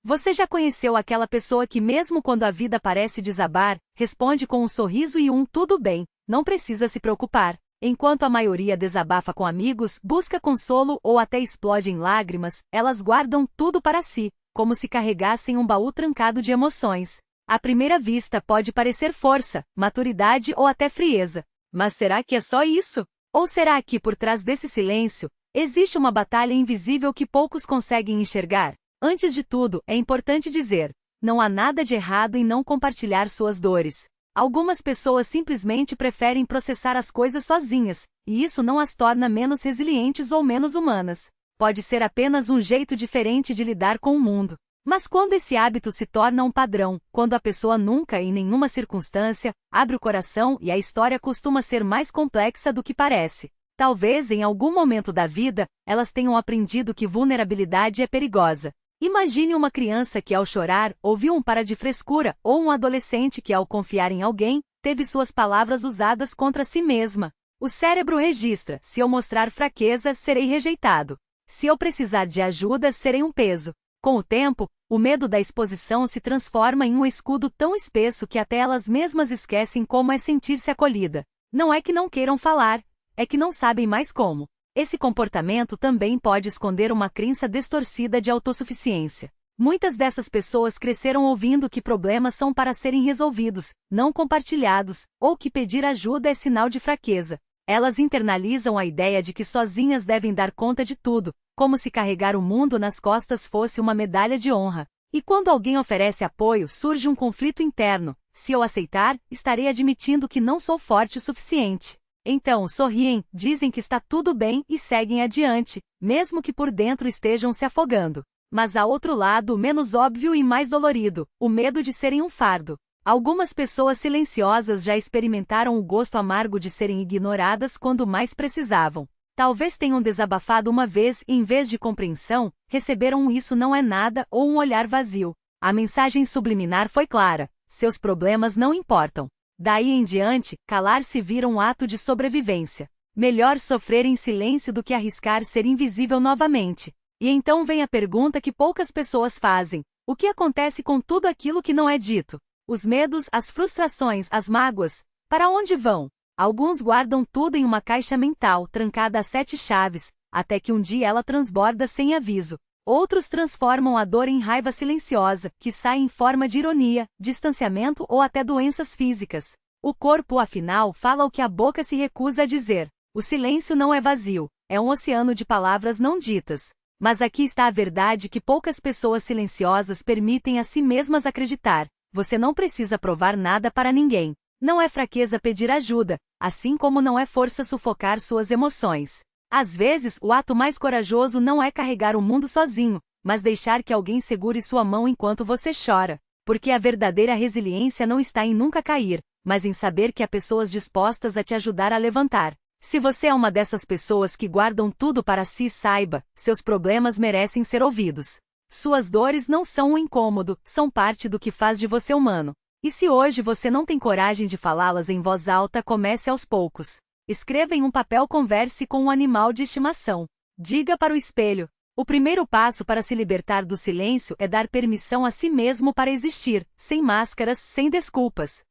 Você já conheceu aquela pessoa que mesmo quando a vida parece desabar, responde com um sorriso e um tudo bem, não precisa se preocupar? Enquanto a maioria desabafa com amigos, busca consolo ou até explode em lágrimas, elas guardam tudo para si, como se carregassem um baú trancado de emoções. À primeira vista pode parecer força, maturidade ou até frieza. Mas será que é só isso? Ou será que por trás desse silêncio, existe uma batalha invisível que poucos conseguem enxergar? Antes de tudo, é importante dizer, não há nada de errado em não compartilhar suas dores. Algumas pessoas simplesmente preferem processar as coisas sozinhas, e isso não as torna menos resilientes ou menos humanas. Pode ser apenas um jeito diferente de lidar com o mundo. Mas quando esse hábito se torna um padrão, quando a pessoa nunca, em nenhuma circunstância, abre o coração e a história costuma ser mais complexa do que parece. Talvez em algum momento da vida, elas tenham aprendido que vulnerabilidade é perigosa. Imagine uma criança que ao chorar, ouviu um para de frescura, ou um adolescente que ao confiar em alguém, teve suas palavras usadas contra si mesma. O cérebro registra, se eu mostrar fraqueza, serei rejeitado. Se eu precisar de ajuda, serei um peso. Com o tempo, o medo da exposição se transforma em um escudo tão espesso que até elas mesmas esquecem como é sentir-se acolhida. Não é que não queiram falar, é que não sabem mais como. Esse comportamento também pode esconder uma crença distorcida de autossuficiência. Muitas dessas pessoas cresceram ouvindo que problemas são para serem resolvidos, não compartilhados, ou que pedir ajuda é sinal de fraqueza. Elas internalizam a ideia de que sozinhas devem dar conta de tudo, como se carregar o mundo nas costas fosse uma medalha de honra. E quando alguém oferece apoio, surge um conflito interno. Se eu aceitar, estarei admitindo que não sou forte o suficiente. Então sorriem, dizem que está tudo bem e seguem adiante, mesmo que por dentro estejam se afogando. Mas há outro lado menos óbvio e mais dolorido, o medo de serem um fardo. Algumas pessoas silenciosas já experimentaram o gosto amargo de serem ignoradas quando mais precisavam. Talvez tenham desabafado uma vez e em vez de compreensão, receberam um isso não é nada ou um olhar vazio. A mensagem subliminar foi clara, seus problemas não importam. Daí em diante, calar-se vira um ato de sobrevivência. Melhor sofrer em silêncio do que arriscar ser invisível novamente. E então vem a pergunta que poucas pessoas fazem: o que acontece com tudo aquilo que não é dito? Os medos, as frustrações, as mágoas, para onde vão? Alguns guardam tudo em uma caixa mental, trancada a 7 chaves, até que um dia ela transborda sem aviso. Outros transformam a dor em raiva silenciosa, que sai em forma de ironia, distanciamento ou até doenças físicas. O corpo, afinal, fala o que a boca se recusa a dizer. O silêncio não é vazio, é um oceano de palavras não ditas. Mas aqui está a verdade que poucas pessoas silenciosas permitem a si mesmas acreditar. Você não precisa provar nada para ninguém. Não é fraqueza pedir ajuda, assim como não é força sufocar suas emoções. Às vezes, o ato mais corajoso não é carregar o mundo sozinho, mas deixar que alguém segure sua mão enquanto você chora. Porque a verdadeira resiliência não está em nunca cair, mas em saber que há pessoas dispostas a te ajudar a levantar. Se você é uma dessas pessoas que guardam tudo para si, saiba, seus problemas merecem ser ouvidos. Suas dores não são um incômodo, são parte do que faz de você humano. E se hoje você não tem coragem de falá-las em voz alta, comece aos poucos. Escreva em um papel, converse com um animal de estimação. Diga para o espelho. O primeiro passo para se libertar do silêncio é dar permissão a si mesmo para existir, sem máscaras, sem desculpas.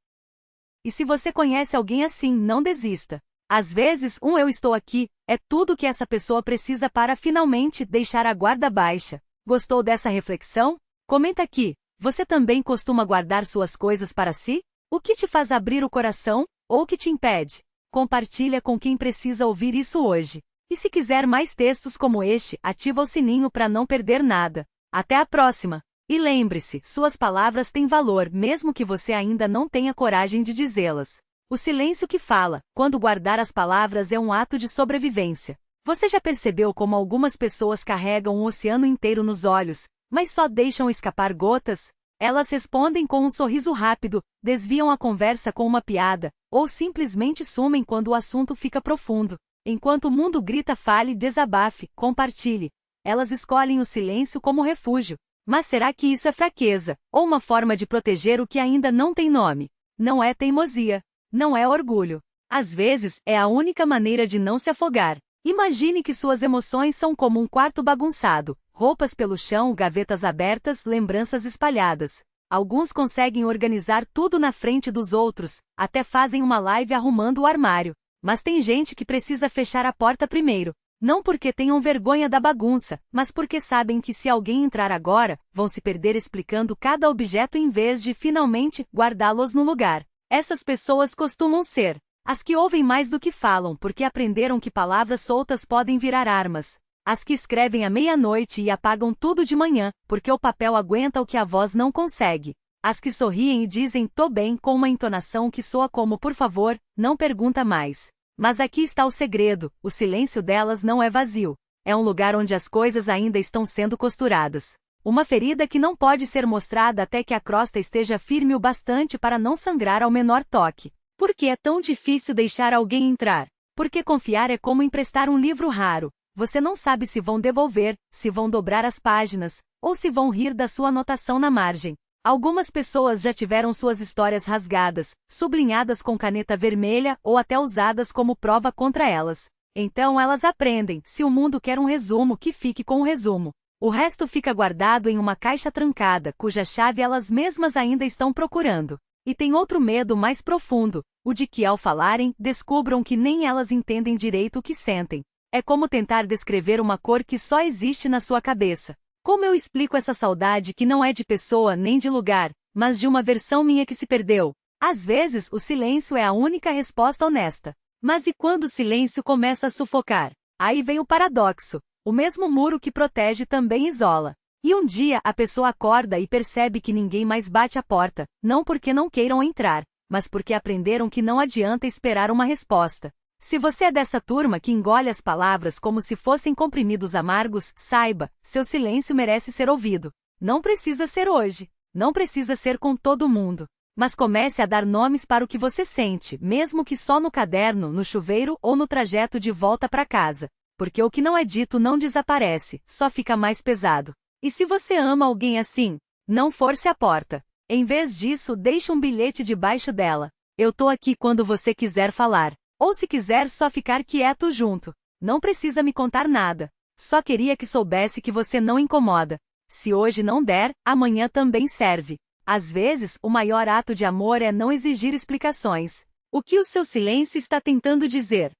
E se você conhece alguém assim, não desista. Às vezes, eu estou aqui, é tudo que essa pessoa precisa para finalmente deixar a guarda baixa. Gostou dessa reflexão? Comenta aqui. Você também costuma guardar suas coisas para si? O que te faz abrir o coração? Ou o que te impede? Compartilha com quem precisa ouvir isso hoje. E se quiser mais textos como este, ativa o sininho para não perder nada. Até a próxima! E lembre-se, suas palavras têm valor, mesmo que você ainda não tenha coragem de dizê-las. O silêncio que fala, quando guardar as palavras, é um ato de sobrevivência. Você já percebeu como algumas pessoas carregam um oceano inteiro nos olhos, mas só deixam escapar gotas? Elas respondem com um sorriso rápido, desviam a conversa com uma piada, ou simplesmente sumem quando o assunto fica profundo. Enquanto o mundo grita, fale, desabafe, compartilhe. Elas escolhem o silêncio como refúgio. Mas será que isso é fraqueza, ou uma forma de proteger o que ainda não tem nome? Não é teimosia. Não é orgulho. Às vezes, é a única maneira de não se afogar. Imagine que suas emoções são como um quarto bagunçado, roupas pelo chão, gavetas abertas, lembranças espalhadas. Alguns conseguem organizar tudo na frente dos outros, até fazem uma live arrumando o armário. Mas tem gente que precisa fechar a porta primeiro. Não porque tenham vergonha da bagunça, mas porque sabem que se alguém entrar agora, vão se perder explicando cada objeto em vez de, finalmente, guardá-los no lugar. Essas pessoas costumam ser as que ouvem mais do que falam porque aprenderam que palavras soltas podem virar armas. As que escrevem à meia-noite e apagam tudo de manhã, porque o papel aguenta o que a voz não consegue. As que sorriem e dizem "tô bem" com uma entonação que soa como "por favor, não pergunta mais". Mas aqui está o segredo, o silêncio delas não é vazio. É um lugar onde as coisas ainda estão sendo costuradas. Uma ferida que não pode ser mostrada até que a crosta esteja firme o bastante para não sangrar ao menor toque. Por que é tão difícil deixar alguém entrar? Porque confiar é como emprestar um livro raro. Você não sabe se vão devolver, se vão dobrar as páginas, ou se vão rir da sua anotação na margem. Algumas pessoas já tiveram suas histórias rasgadas, sublinhadas com caneta vermelha ou até usadas como prova contra elas. Então elas aprendem, se o mundo quer um resumo, que fique com o resumo. O resto fica guardado em uma caixa trancada, cuja chave elas mesmas ainda estão procurando. E tem outro medo mais profundo, o de que ao falarem, descubram que nem elas entendem direito o que sentem. É como tentar descrever uma cor que só existe na sua cabeça. Como eu explico essa saudade que não é de pessoa nem de lugar, mas de uma versão minha que se perdeu? Às vezes, o silêncio é a única resposta honesta. Mas e quando o silêncio começa a sufocar? Aí vem o paradoxo. O mesmo muro que protege também isola. E um dia a pessoa acorda e percebe que ninguém mais bate a porta, não porque não queiram entrar, mas porque aprenderam que não adianta esperar uma resposta. Se você é dessa turma que engole as palavras como se fossem comprimidos amargos, saiba, seu silêncio merece ser ouvido. Não precisa ser hoje. Não precisa ser com todo mundo. Mas comece a dar nomes para o que você sente, mesmo que só no caderno, no chuveiro ou no trajeto de volta para casa. Porque o que não é dito não desaparece, só fica mais pesado. E se você ama alguém assim, não force a porta. Em vez disso, deixe um bilhete debaixo dela. Eu tô aqui quando você quiser falar. Ou se quiser só ficar quieto junto. Não precisa me contar nada. Só queria que soubesse que você não incomoda. Se hoje não der, amanhã também serve. Às vezes, o maior ato de amor é não exigir explicações. O que o seu silêncio está tentando dizer?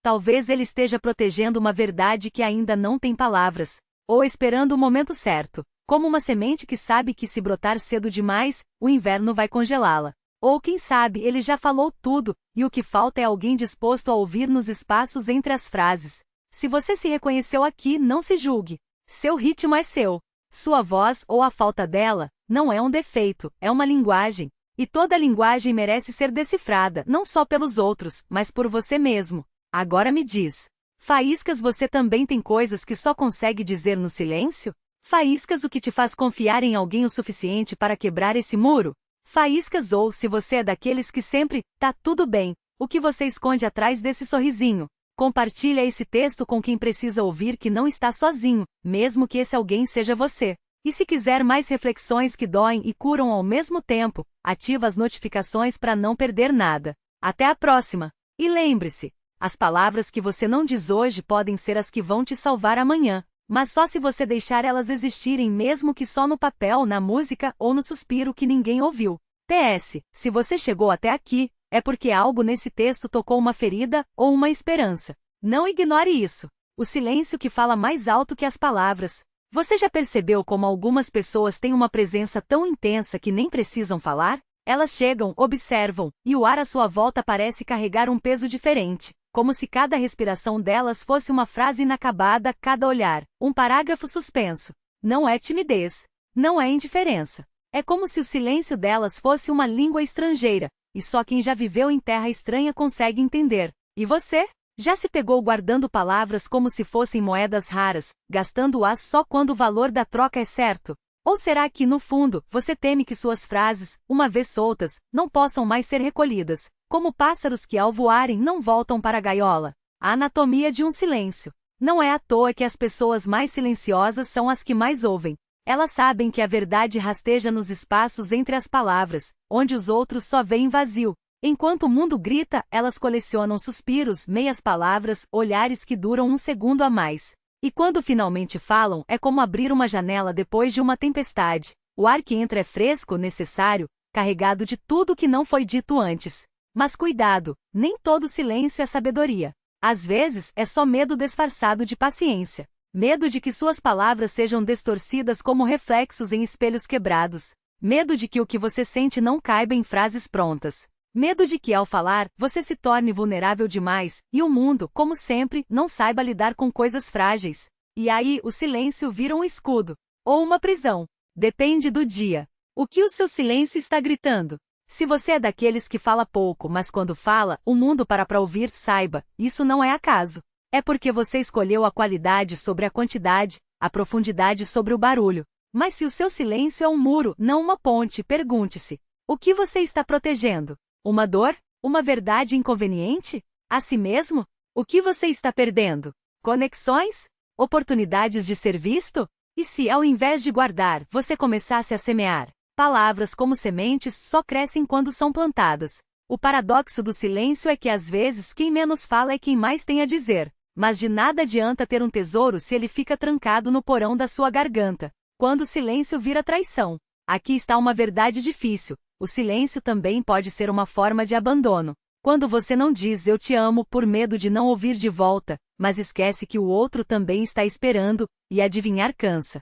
Talvez ele esteja protegendo uma verdade que ainda não tem palavras. Ou esperando o momento certo, como uma semente que sabe que se brotar cedo demais, o inverno vai congelá-la. Ou quem sabe ele já falou tudo, e o que falta é alguém disposto a ouvir nos espaços entre as frases. Se você se reconheceu aqui, não se julgue. Seu ritmo é seu. Sua voz, ou a falta dela, não é um defeito, é uma linguagem. E toda linguagem merece ser decifrada, não só pelos outros, mas por você mesmo. Agora me diz. Faíscas, você também tem coisas que só consegue dizer no silêncio? Faíscas, o que te faz confiar em alguém o suficiente para quebrar esse muro? Faíscas, ou se você é daqueles que sempre, tá tudo bem, o que você esconde atrás desse sorrisinho? Compartilha esse texto com quem precisa ouvir que não está sozinho, mesmo que esse alguém seja você. E se quiser mais reflexões que doem e curam ao mesmo tempo, ativa as notificações para não perder nada. Até a próxima! E lembre-se, as palavras que você não diz hoje podem ser as que vão te salvar amanhã, mas só se você deixar elas existirem, mesmo que só no papel, na música ou no suspiro que ninguém ouviu. PS, se você chegou até aqui, é porque algo nesse texto tocou uma ferida ou uma esperança. Não ignore isso. O silêncio que fala mais alto que as palavras. Você já percebeu como algumas pessoas têm uma presença tão intensa que nem precisam falar? Elas chegam, observam, e o ar à sua volta parece carregar um peso diferente. Como se cada respiração delas fosse uma frase inacabada, cada olhar, um parágrafo suspenso. Não é timidez. Não é indiferença. É como se o silêncio delas fosse uma língua estrangeira, e só quem já viveu em terra estranha consegue entender. E você? Já se pegou guardando palavras como se fossem moedas raras, gastando-as só quando o valor da troca é certo? Ou será que, no fundo, você teme que suas frases, uma vez soltas, não possam mais ser recolhidas, como pássaros que ao voarem não voltam para a gaiola? A anatomia de um silêncio. Não é à toa que as pessoas mais silenciosas são as que mais ouvem. Elas sabem que a verdade rasteja nos espaços entre as palavras, onde os outros só veem vazio. Enquanto o mundo grita, elas colecionam suspiros, meias palavras, olhares que duram um segundo a mais. E quando finalmente falam, é como abrir uma janela depois de uma tempestade. O ar que entra é fresco, necessário, carregado de tudo que não foi dito antes. Mas cuidado, nem todo silêncio é sabedoria. Às vezes, é só medo disfarçado de paciência. Medo de que suas palavras sejam distorcidas como reflexos em espelhos quebrados. Medo de que o que você sente não caiba em frases prontas. Medo de que, ao falar, você se torne vulnerável demais, e o mundo, como sempre, não saiba lidar com coisas frágeis. E aí, o silêncio vira um escudo. Ou uma prisão. Depende do dia. O que o seu silêncio está gritando? Se você é daqueles que fala pouco, mas quando fala, o mundo para ouvir, saiba, isso não é acaso. É porque você escolheu a qualidade sobre a quantidade, a profundidade sobre o barulho. Mas se o seu silêncio é um muro, não uma ponte, pergunte-se: o que você está protegendo? Uma dor? Uma verdade inconveniente? A si mesmo? O que você está perdendo? Conexões? Oportunidades de ser visto? E se, ao invés de guardar, você começasse a semear? Palavras como sementes só crescem quando são plantadas. O paradoxo do silêncio é que às vezes quem menos fala é quem mais tem a dizer. Mas de nada adianta ter um tesouro se ele fica trancado no porão da sua garganta. Quando o silêncio vira traição. Aqui está uma verdade difícil. O silêncio também pode ser uma forma de abandono. Quando você não diz "eu te amo" por medo de não ouvir de volta, mas esquece que o outro também está esperando, e adivinhar cansa.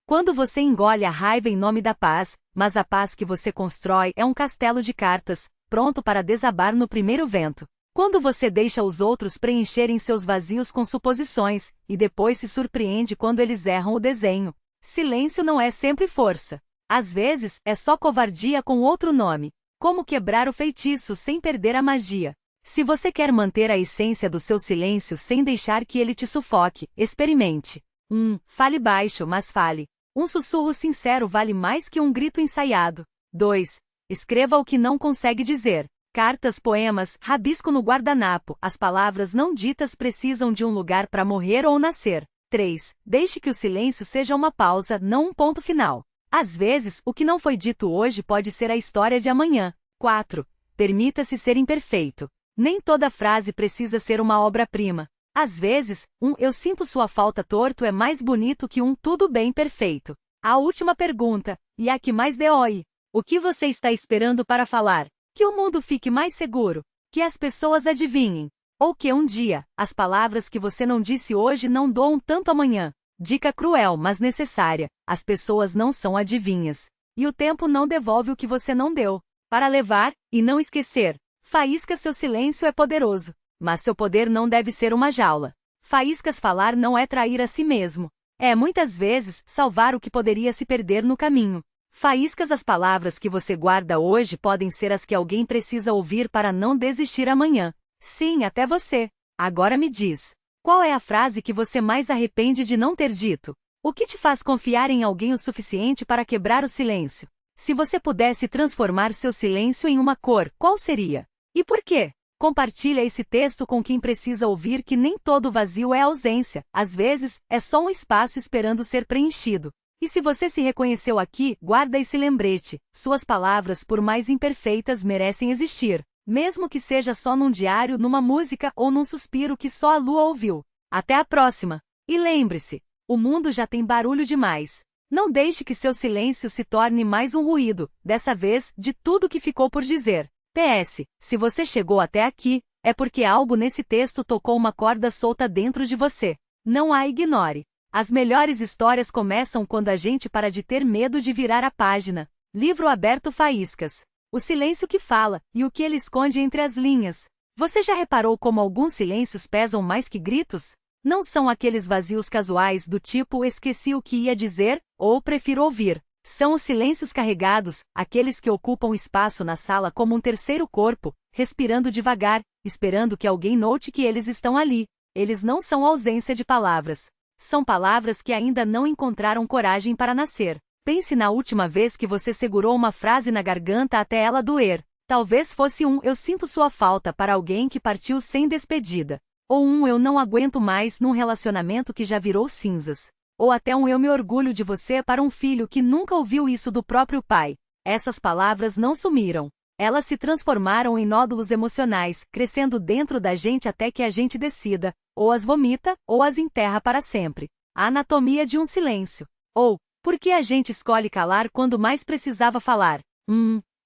Quando você engole a raiva em nome da paz, mas a paz que você constrói é um castelo de cartas, pronto para desabar no primeiro vento. Quando você deixa os outros preencherem seus vazios com suposições, e depois se surpreende quando eles erram o desenho. Silêncio não é sempre força. Às vezes, é só covardia com outro nome. Como quebrar o feitiço sem perder a magia? Se você quer manter a essência do seu silêncio sem deixar que ele te sufoque, experimente. 1. Fale baixo, mas fale. Um sussurro sincero vale mais que um grito ensaiado. 2. Escreva o que não consegue dizer. Cartas, poemas, rabisco no guardanapo. As palavras não ditas precisam de um lugar para morrer ou nascer. 3. Deixe que o silêncio seja uma pausa, não um ponto final. Às vezes, o que não foi dito hoje pode ser a história de amanhã. 4. Permita-se ser imperfeito. Nem toda frase precisa ser uma obra-prima. Às vezes, um "eu sinto sua falta" torto é mais bonito que um "tudo bem" perfeito. A última pergunta, e a que mais dói: o que você está esperando para falar? Que o mundo fique mais seguro? Que as pessoas adivinhem? Ou que um dia, as palavras que você não disse hoje não doam tanto amanhã? Dica cruel, mas necessária: as pessoas não são adivinhas. E o tempo não devolve o que você não deu. Para levar, e não esquecer. Faísca, seu silêncio é poderoso. Mas seu poder não deve ser uma jaula. Faíscas, falar não é trair a si mesmo. É, muitas vezes, salvar o que poderia se perder no caminho. Faíscas, as palavras que você guarda hoje podem ser as que alguém precisa ouvir para não desistir amanhã. Sim, até você. Agora me diz. Qual é a frase que você mais arrepende de não ter dito? O que te faz confiar em alguém o suficiente para quebrar o silêncio? Se você pudesse transformar seu silêncio em uma cor, qual seria? E por quê? Compartilha esse texto com quem precisa ouvir que nem todo vazio é ausência. Às vezes, é só um espaço esperando ser preenchido. E se você se reconheceu aqui, guarda esse lembrete. Suas palavras, por mais imperfeitas, merecem existir. Mesmo que seja só num diário, numa música ou num suspiro que só a lua ouviu. Até a próxima! E lembre-se, o mundo já tem barulho demais. Não deixe que seu silêncio se torne mais um ruído, dessa vez, de tudo que ficou por dizer. PS, se você chegou até aqui, é porque algo nesse texto tocou uma corda solta dentro de você. Não a ignore. As melhores histórias começam quando a gente para de ter medo de virar a página. Livro aberto Faíscas. O silêncio que fala, e o que ele esconde entre as linhas. Você já reparou como alguns silêncios pesam mais que gritos? Não são aqueles vazios casuais do tipo "esqueci o que ia dizer" ou "prefiro ouvir". São os silêncios carregados, aqueles que ocupam espaço na sala como um terceiro corpo, respirando devagar, esperando que alguém note que eles estão ali. Eles não são ausência de palavras. São palavras que ainda não encontraram coragem para nascer. Pense na última vez que você segurou uma frase na garganta até ela doer. Talvez fosse um "eu sinto sua falta" para alguém que partiu sem despedida. Ou um "eu não aguento mais" num relacionamento que já virou cinzas. Ou até um "eu me orgulho de você" para um filho que nunca ouviu isso do próprio pai. Essas palavras não sumiram. Elas se transformaram em nódulos emocionais, crescendo dentro da gente até que a gente decida, ou as vomita, ou as enterra para sempre. A anatomia de um silêncio. Ou, por que a gente escolhe calar quando mais precisava falar?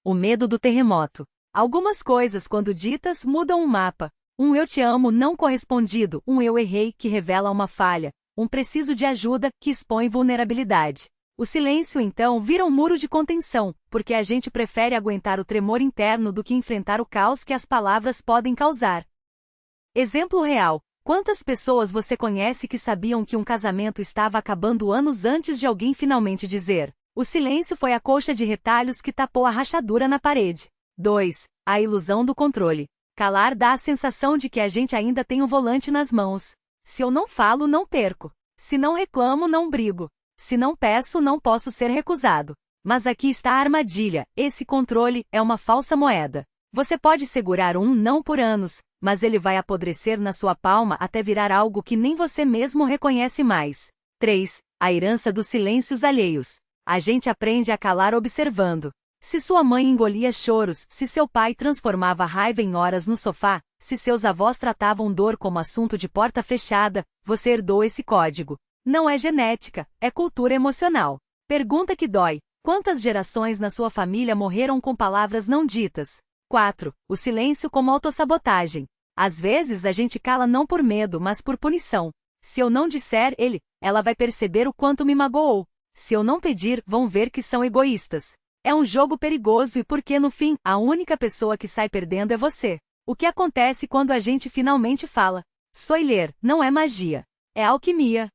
O medo do terremoto. Algumas coisas, quando ditas, mudam um mapa. Um eu te amo não correspondido, um eu errei que revela uma falha, um preciso de ajuda que expõe vulnerabilidade. O silêncio, então, vira um muro de contenção, porque a gente prefere aguentar o tremor interno do que enfrentar o caos que as palavras podem causar. Exemplo real. Quantas pessoas você conhece que sabiam que um casamento estava acabando anos antes de alguém finalmente dizer? O silêncio foi a colcha de retalhos que tapou a rachadura na parede. 2. A ilusão do controle. Calar dá a sensação de que a gente ainda tem o volante nas mãos. Se eu não falo, não perco. Se não reclamo, não brigo. Se não peço, não posso ser recusado. Mas aqui está a armadilha, esse controle é uma falsa moeda. Você pode segurar um não por anos, mas ele vai apodrecer na sua palma até virar algo que nem você mesmo reconhece mais. 3. A herança dos silêncios alheios. A gente aprende a calar observando. Se sua mãe engolia choros, se seu pai transformava raiva em horas no sofá, se seus avós tratavam dor como assunto de porta fechada, você herdou esse código. Não é genética, é cultura emocional. Pergunta que dói. Quantas gerações na sua família morreram com palavras não ditas? 4. O silêncio como autossabotagem. Às vezes a gente cala não por medo, mas por punição. Se eu não disser ela vai perceber o quanto me magoou. Se eu não pedir, vão ver que são egoístas. É um jogo perigoso e porque no fim, a única pessoa que sai perdendo é você. O que acontece quando a gente finalmente fala? Ler, não é magia. É alquimia.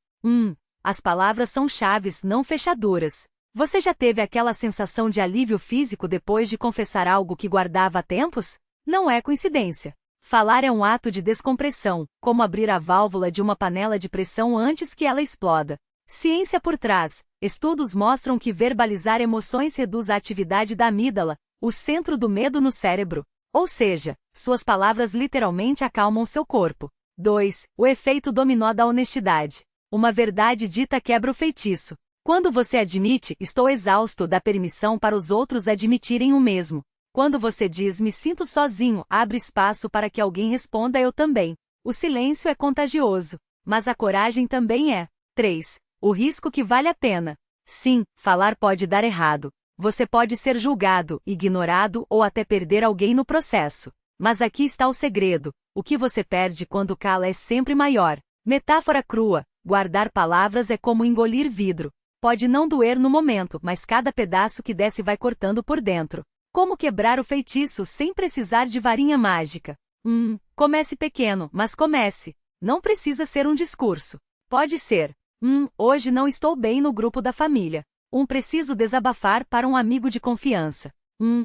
As palavras são chaves, não fechaduras. Você já teve aquela sensação de alívio físico depois de confessar algo que guardava há tempos? Não é coincidência. Falar é um ato de descompressão, como abrir a válvula de uma panela de pressão antes que ela exploda. Ciência por trás. Estudos mostram que verbalizar emoções reduz a atividade da amígdala, o centro do medo no cérebro. Ou seja, suas palavras literalmente acalmam seu corpo. 2. O efeito dominó da honestidade. Uma verdade dita quebra o feitiço. Quando você admite, estou exausto, dá permissão para os outros admitirem o mesmo. Quando você diz, me sinto sozinho, abre espaço para que alguém responda, eu também. O silêncio é contagioso, mas a coragem também é. 3. O risco que vale a pena. Sim, falar pode dar errado. Você pode ser julgado, ignorado ou até perder alguém no processo. Mas aqui está o segredo. O que você perde quando cala é sempre maior. Metáfora crua. Guardar palavras é como engolir vidro. Pode não doer no momento, mas cada pedaço que desce vai cortando por dentro. Como quebrar o feitiço sem precisar de varinha mágica? Comece pequeno, mas comece. Não precisa ser um discurso. Pode ser. Hoje não estou bem no grupo da família. Preciso desabafar para um amigo de confiança.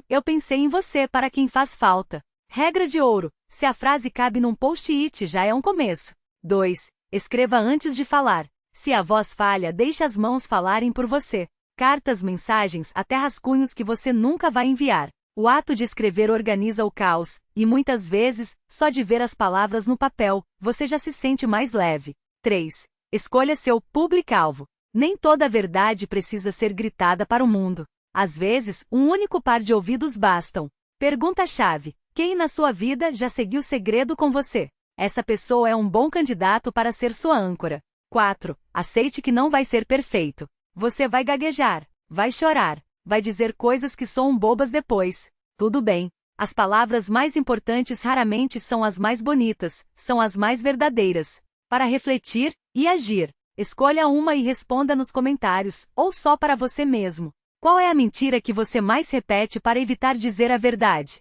Eu pensei em você para quem faz falta. Regra de ouro. Se a frase cabe num post-it, já é um começo. 2. Escreva antes de falar. Se a voz falha, deixe as mãos falarem por você. Cartas, mensagens, até rascunhos que você nunca vai enviar. O ato de escrever organiza o caos, e muitas vezes, só de ver as palavras no papel, você já se sente mais leve. 3. Escolha seu público-alvo. Nem toda a verdade precisa ser gritada para o mundo. Às vezes, um único par de ouvidos bastam. Pergunta-chave. Quem na sua vida já seguiu segredo com você? Essa pessoa é um bom candidato para ser sua âncora. 4. Aceite que não vai ser perfeito. Você vai gaguejar, vai chorar, vai dizer coisas que soam bobas depois. Tudo bem. As palavras mais importantes raramente são as mais bonitas, são as mais verdadeiras. Para refletir e agir, escolha uma e responda nos comentários, ou só para você mesmo. Qual é a mentira que você mais repete para evitar dizer a verdade?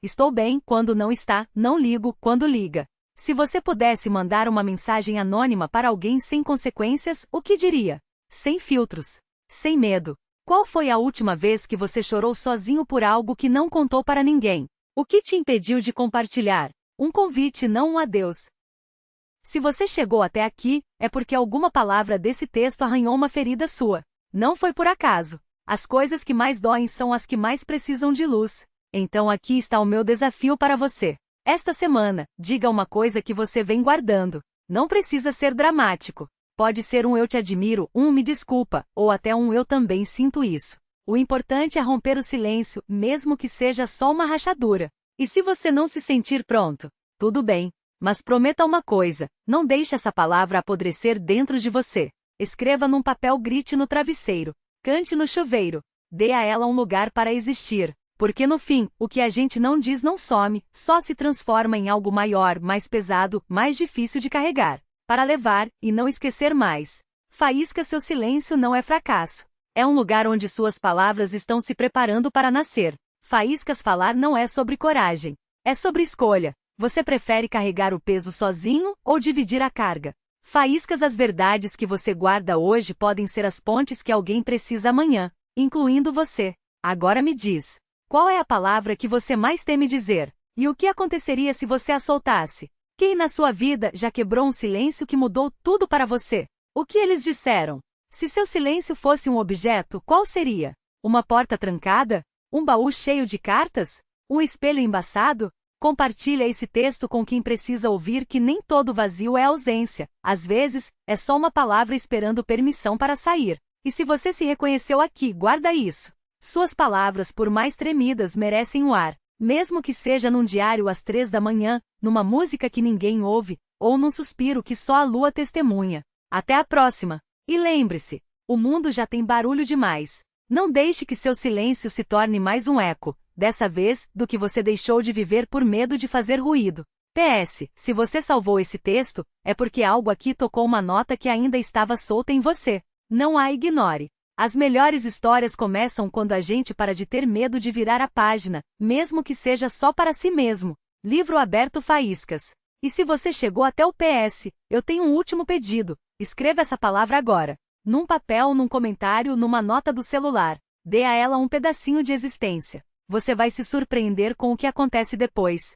Estou bem quando não está, não ligo quando liga. Se você pudesse mandar uma mensagem anônima para alguém sem consequências, o que diria? Sem filtros. Sem medo. Qual foi a última vez que você chorou sozinho por algo que não contou para ninguém? O que te impediu de compartilhar? Um convite, não um adeus. Se você chegou até aqui, é porque alguma palavra desse texto arranhou uma ferida sua. Não foi por acaso. As coisas que mais doem são as que mais precisam de luz. Então aqui está o meu desafio para você. Esta semana, diga uma coisa que você vem guardando. Não precisa ser dramático. Pode ser um eu te admiro, um me desculpa, ou até um eu também sinto isso. O importante é romper o silêncio, mesmo que seja só uma rachadura. E se você não se sentir pronto, tudo bem. Mas prometa uma coisa, não deixe essa palavra apodrecer dentro de você. Escreva num papel, grite no travesseiro, cante no chuveiro, dê a ela um lugar para existir. Porque no fim, o que a gente não diz não some, só se transforma em algo maior, mais pesado, mais difícil de carregar. Para levar, e não esquecer mais. Faísca, seu silêncio não é fracasso. É um lugar onde suas palavras estão se preparando para nascer. Faíscas, falar não é sobre coragem. É sobre escolha. Você prefere carregar o peso sozinho ou dividir a carga? Faíscas, as verdades que você guarda hoje podem ser as pontes que alguém precisa amanhã, incluindo você. Agora me diz, qual é a palavra que você mais teme dizer? E o que aconteceria se você a soltasse? Quem na sua vida já quebrou um silêncio que mudou tudo para você? O que eles disseram? Se seu silêncio fosse um objeto, qual seria? Uma porta trancada? Um baú cheio de cartas? Um espelho embaçado? Compartilha esse texto com quem precisa ouvir que nem todo vazio é ausência. Às vezes, é só uma palavra esperando permissão para sair. E se você se reconheceu aqui, guarda isso. Suas palavras, por mais tremidas, merecem o ar. Mesmo que seja num diário às 3 da manhã, numa música que ninguém ouve, ou num suspiro que só a lua testemunha. Até a próxima! E lembre-se, o mundo já tem barulho demais. Não deixe que seu silêncio se torne mais um eco, dessa vez, do que você deixou de viver por medo de fazer ruído. PS, se você salvou esse texto, é porque algo aqui tocou uma nota que ainda estava solta em você. Não a ignore. As melhores histórias começam quando a gente para de ter medo de virar a página, mesmo que seja só para si mesmo. Livro aberto, Faíscas. E se você chegou até o PS, eu tenho um último pedido. Escreva essa palavra agora. Num papel, num comentário, numa nota do celular. Dê a ela um pedacinho de existência. Você vai se surpreender com o que acontece depois.